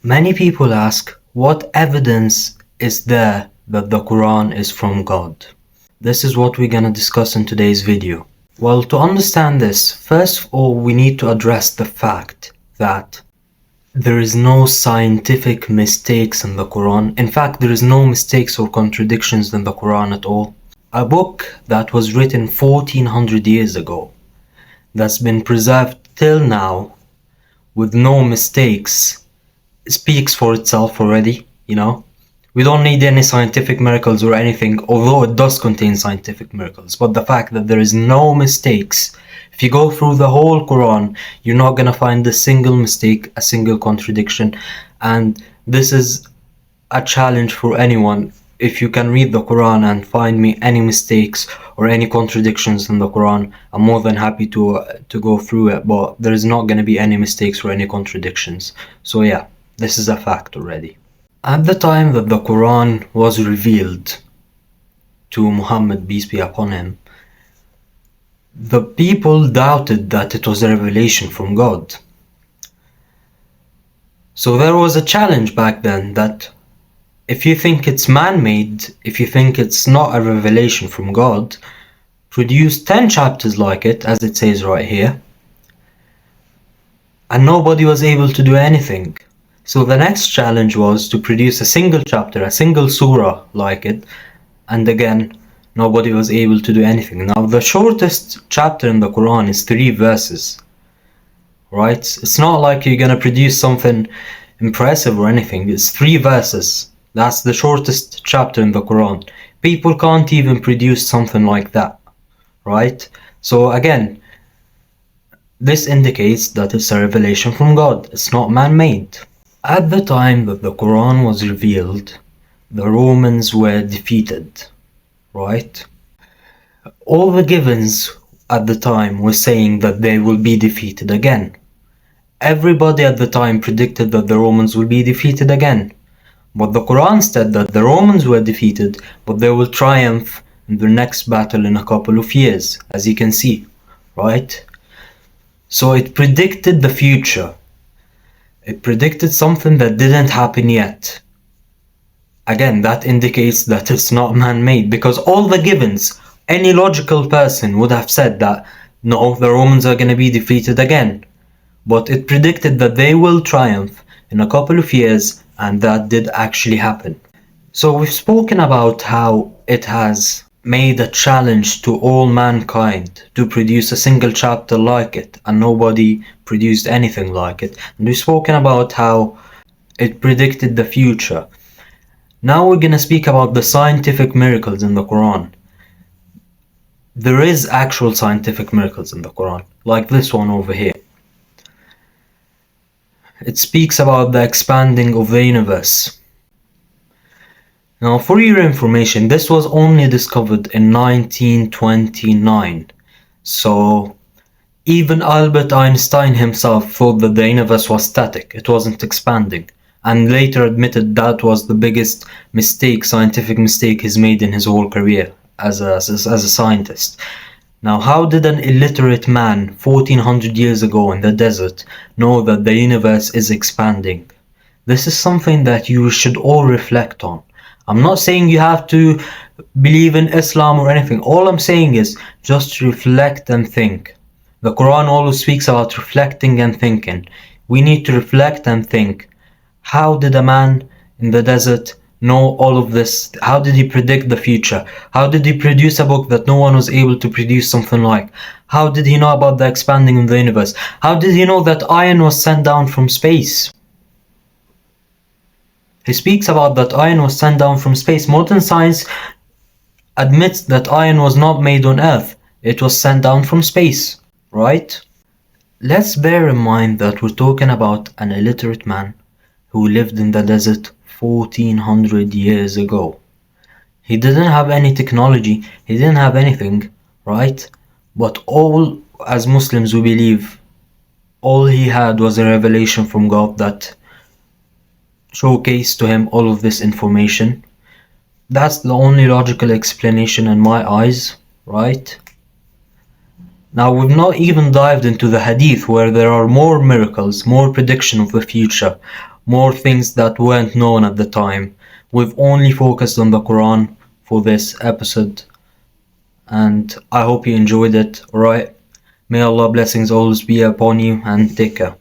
Many people ask, what evidence is there that the Quran is from God? This is what we're gonna discuss in today's video. Well, to understand this, first of all, we need to address the fact that there is no scientific mistakes in the Quran. In fact, there is no mistakes or contradictions in the Quran at all. A book that was written 1400 years ago, that's been preserved till now with no mistakes, speaks for itself already, you know. We don't need any scientific miracles or anything, although it does contain scientific miracles. But the fact that there is no mistakes, if you go through the whole Quran, you're not gonna find a single mistake, a single contradiction. And this is a challenge for anyone. If you can read the Quran and find me any mistakes or any contradictions in the Quran, I'm more than happy to go through it, but there is not gonna be any mistakes or any contradictions. So yeah, this is a fact already. At the time that the Quran was revealed to Muhammad, peace be upon him, the people doubted that it was a revelation from God. So there was a challenge back then that if you think it's man-made, if you think it's not a revelation from God, produce 10 chapters like it, as it says right here. And nobody was able to do anything. So the next challenge was to produce a single chapter, a single surah like it, and again, nobody was able to do anything. Now, the shortest chapter in the Quran is 3 verses, right? It's not like you're gonna produce something impressive or anything. It's 3 verses. That's the shortest chapter in the Quran. People can't even produce something like that, right? So again, this indicates that it's a revelation from God. It's not man-made. At the time that the Quran was revealed, the Romans were defeated, right? All the givens at the time were saying that they will be defeated again. Everybody at the time predicted that the Romans will be defeated again. But the Quran said that the Romans were defeated, but they will triumph in their next battle in a couple of years, as you can see, right? So it predicted the future. It predicted something that didn't happen yet. Again, that indicates that it's not man-made, because all the givens, any logical person would have said that, no, the Romans are going to be defeated again. But it predicted that they will triumph in a couple of years, and that did actually happen. So we've spoken about how it has made a challenge to all mankind to produce a single chapter like it, and nobody produced anything like it. And we've spoken about how it predicted the future. Now we're gonna speak about the scientific miracles in the Quran. There is actual scientific miracles in the Quran, like this one over here. It speaks about the expanding of the universe. Now, for your information, this was only discovered in 1929. So, even Albert Einstein himself thought that the universe was static, it wasn't expanding, and later admitted that was the biggest mistake, scientific mistake he's made in his whole career as a scientist. Now, how did an illiterate man 1400 years ago in the desert know that the universe is expanding? This is something that you should all reflect on. I'm not saying you have to believe in Islam or anything. All I'm saying is just reflect and think. The Quran always speaks about reflecting and thinking. We need to reflect and think. How did a man in the desert know all of this? How did he predict the future? How did he produce a book that no one was able to produce something like? How did he know about the expanding of the universe? How did he know that iron was sent down from space? He speaks about that iron was sent down from space. Modern science admits that iron was not made on Earth. It was sent down from space, right? Let's bear in mind that we're talking about an illiterate man who lived in the desert 1400 years ago. He didn't have any technology, he didn't have anything, right? But all, as Muslims we believe, all he had was a revelation from God that showcased to him all of this information. That's the only logical explanation in my eyes, right? Now, we've not even dived into the hadith, where there are more miracles, more prediction of the future, more things that weren't known at the time. We've only focused on the Quran for this episode, and I hope you enjoyed it. Alright, may Allah blessings always be upon you, and take care.